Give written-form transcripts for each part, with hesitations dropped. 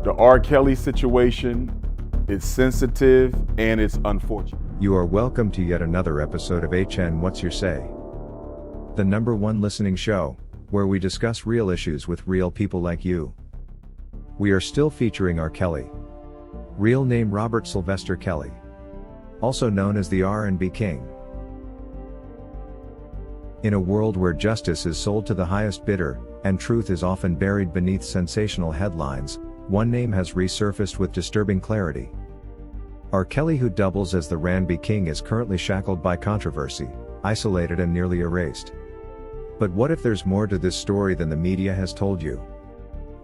The R. Kelly situation is sensitive and it's unfortunate. You are welcome to yet another episode of HN What's Your Say? The #1 listening show, where we discuss real issues with real people like you. We are still featuring R. Kelly. Real name Robert Sylvester Kelly. Also known as the R&B King. In a world where justice is sold to the highest bidder, and truth is often buried beneath sensational headlines, one name has resurfaced with disturbing clarity. R. Kelly, who doubles as the R&B King, is currently shackled by controversy, isolated and nearly erased. But what if there's more to this story than the media has told you?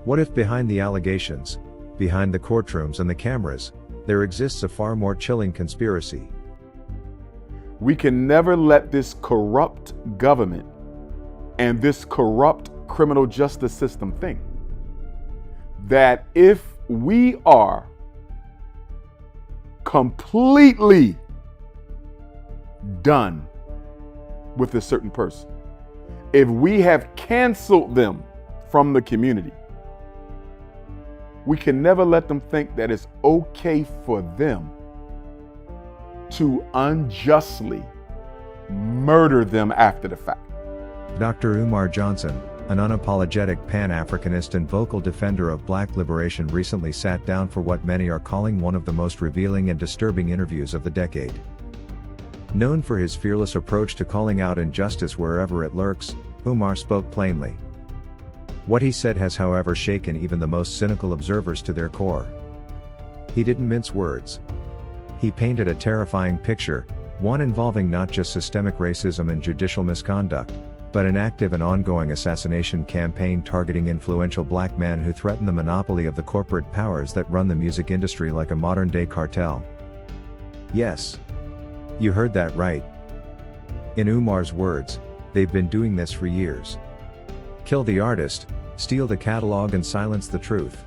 What if behind the allegations, behind the courtrooms and the cameras, there exists a far more chilling conspiracy? We can never let this corrupt government and this corrupt criminal justice system think that if we are completely done with a certain person, if we have canceled them from the community, we can never let them think that it's okay for them to unjustly murder them after the fact. Dr. Umar Johnson, an unapologetic Pan-Africanist and vocal defender of Black liberation, recently sat down for what many are calling one of the most revealing and disturbing interviews of the decade. Known for his fearless approach to calling out injustice wherever it lurks, Umar spoke plainly. What he said has, however, shaken even the most cynical observers to their core. He didn't mince words. He painted a terrifying picture, one involving not just systemic racism and judicial misconduct, but an active and ongoing assassination campaign targeting influential Black men who threaten the monopoly of the corporate powers that run the music industry like a modern-day cartel. Yes. You heard that right. In Umar's words, they've been doing this for years. Kill the artist, steal the catalog, and silence the truth.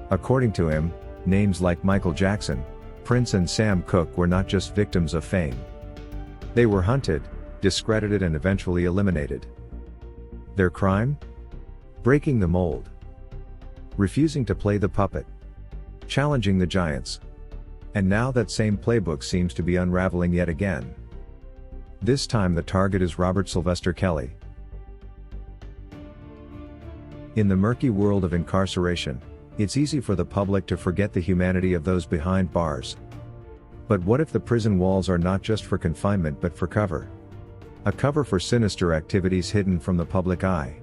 According to him, names like Michael Jackson, Prince, and Sam Cooke were not just victims of fame. They were hunted, discredited, and eventually eliminated. Their crime? Breaking the mold. Refusing to play the puppet. Challenging the giants. And now that same playbook seems to be unraveling yet again. This time the target is Robert Sylvester Kelly. In the murky world of incarceration, it's easy for the public to forget the humanity of those behind bars. But what if the prison walls are not just for confinement but for cover? A cover for sinister activities hidden from the public eye.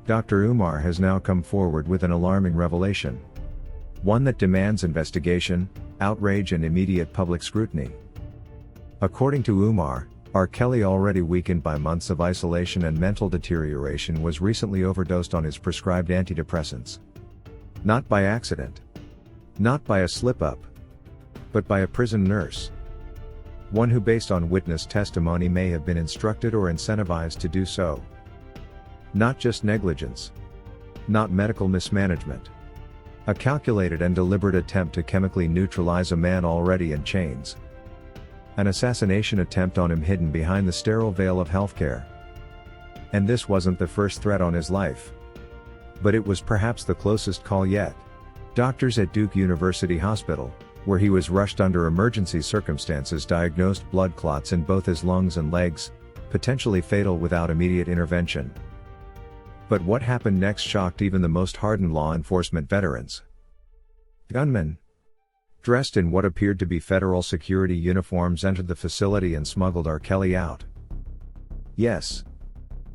Dr. Umar has now come forward with an alarming revelation. One that demands investigation, outrage, and immediate public scrutiny. According to Umar, R. Kelly, already weakened by months of isolation and mental deterioration, was recently overdosed on his prescribed antidepressants. Not by accident. Not by a slip-up. But by a prison nurse. One who, based on witness testimony, may have been instructed or incentivized to do so. Not just negligence. Not medical mismanagement. A calculated and deliberate attempt to chemically neutralize a man already in chains. An assassination attempt on him hidden behind the sterile veil of healthcare. And this wasn't the first threat on his life. But it was perhaps the closest call yet. Doctors at Duke University Hospital, where he was rushed under emergency circumstances, diagnosed blood clots in both his lungs and legs, potentially fatal without immediate intervention. But what happened next shocked even the most hardened law enforcement veterans. Gunmen, dressed in what appeared to be federal security uniforms, entered the facility and smuggled R. Kelly out. Yes.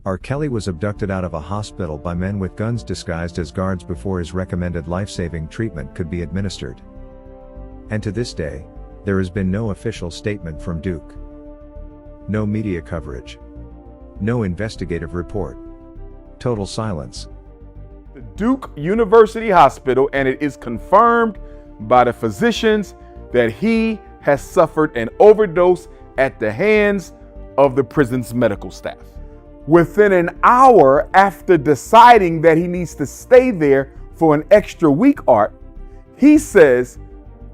R. Kelly was abducted out of a hospital by men with guns disguised as guards before his recommended life-saving treatment could be administered. And to this day, there has been no official statement from Duke. No media coverage. No investigative report. Total silence. The Duke University Hospital, and it is confirmed by the physicians that he has suffered an overdose at the hands of the prison's medical staff. Within an hour after deciding that he needs to stay there for an extra week, Art, he says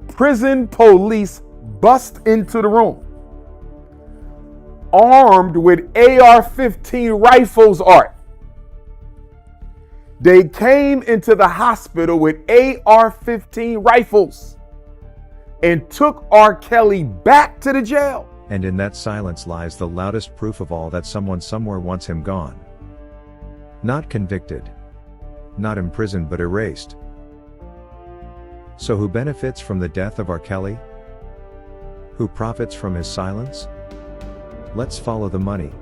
prison police bust into the room, armed with AR-15 rifles, Art. They came into the hospital with AR-15 rifles and took R. Kelly back to the jail. And in that silence lies the loudest proof of all that someone somewhere wants him gone. Not convicted. Not imprisoned but erased. So who benefits from the death of R. Kelly? Who profits from his silence? Let's follow the money.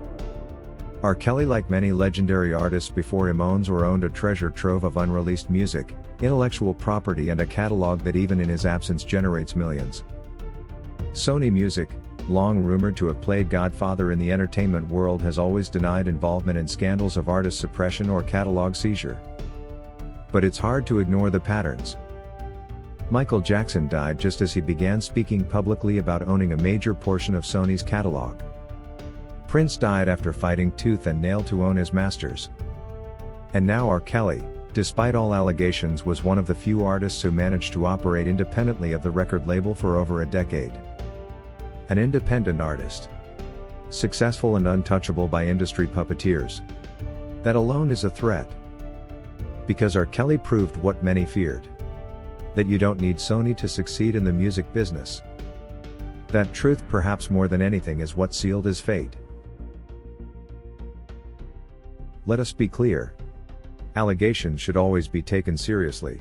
R. Kelly, like many legendary artists before him, owns or owned a treasure trove of unreleased music, intellectual property, and a catalog that even in his absence generates millions. Sony Music, long rumored to have played godfather in the entertainment world, has always denied involvement in scandals of artist suppression or catalog seizure. But it's hard to ignore the patterns. Michael Jackson died just as he began speaking publicly about owning a major portion of Sony's catalog. Prince died after fighting tooth and nail to own his masters. And now R. Kelly, despite all allegations, was one of the few artists who managed to operate independently of the record label for over a decade. An independent artist. Successful and untouchable by industry puppeteers. That alone is a threat. Because R. Kelly proved what many feared. That you don't need Sony to succeed in the music business. That truth, perhaps more than anything, is what sealed his fate. Let us be clear. Allegations should always be taken seriously.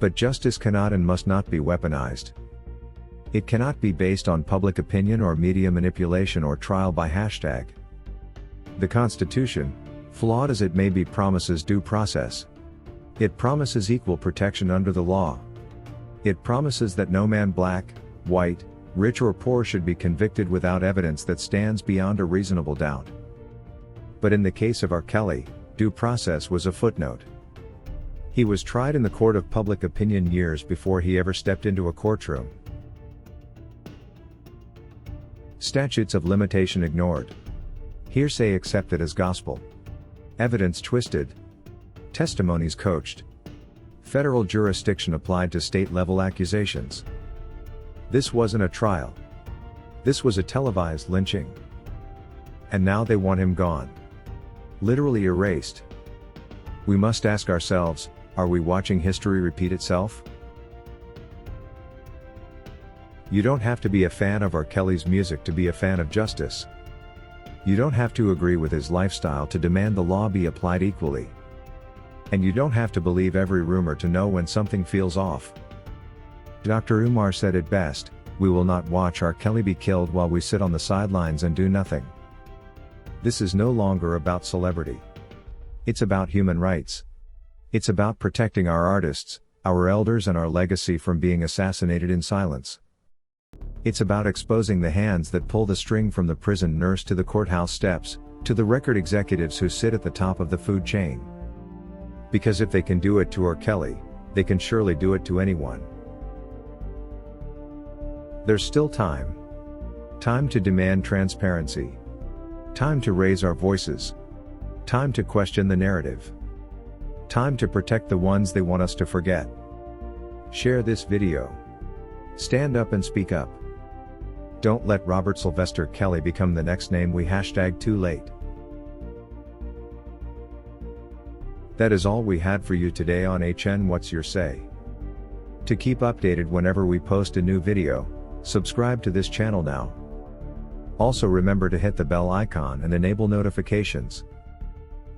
But justice cannot and must not be weaponized. It cannot be based on public opinion or media manipulation or trial by hashtag. The Constitution, flawed as it may be, promises due process. It promises equal protection under the law. It promises that no man, black, white, rich or poor, should be convicted without evidence that stands beyond a reasonable doubt. But in the case of R. Kelly, due process was a footnote. He was tried in the court of public opinion years before he ever stepped into a courtroom. Statutes of limitation ignored. Hearsay accepted as gospel. Evidence twisted. Testimonies coached. Federal jurisdiction applied to state-level accusations. This wasn't a trial. This was a televised lynching. And now they want him gone. Literally erased. We must ask ourselves, are we watching history repeat itself? You don't have to be a fan of R. Kelly's music to be a fan of justice. You don't have to agree with his lifestyle to demand the law be applied equally. And you don't have to believe every rumor to know when something feels off. Dr. Umar said it best, "We will not watch R. Kelly be killed while we sit on the sidelines and do nothing." This is no longer about celebrity. It's about human rights. It's about protecting our artists, our elders, and our legacy from being assassinated in silence. It's about exposing the hands that pull the string from the prison nurse to the courthouse steps, to the record executives who sit at the top of the food chain. Because if they can do it to R. Kelly, they can surely do it to anyone. There's still time. Time to demand transparency. Time to raise our voices. Time to question the narrative. Time to protect the ones they want us to forget. Share this video. Stand up and speak up. Don't let Robert Sylvester Kelly become the next name we hashtag too late. That is all we had for you today on HN What's Your Say. To keep updated whenever we post a new video, subscribe to this channel now. Also remember to hit the bell icon and enable notifications.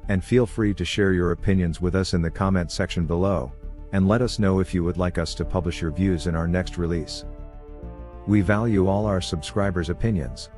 And feel free to share your opinions with us in the comment section below, and let us know if you would like us to publish your views in our next release. We value all our subscribers' opinions.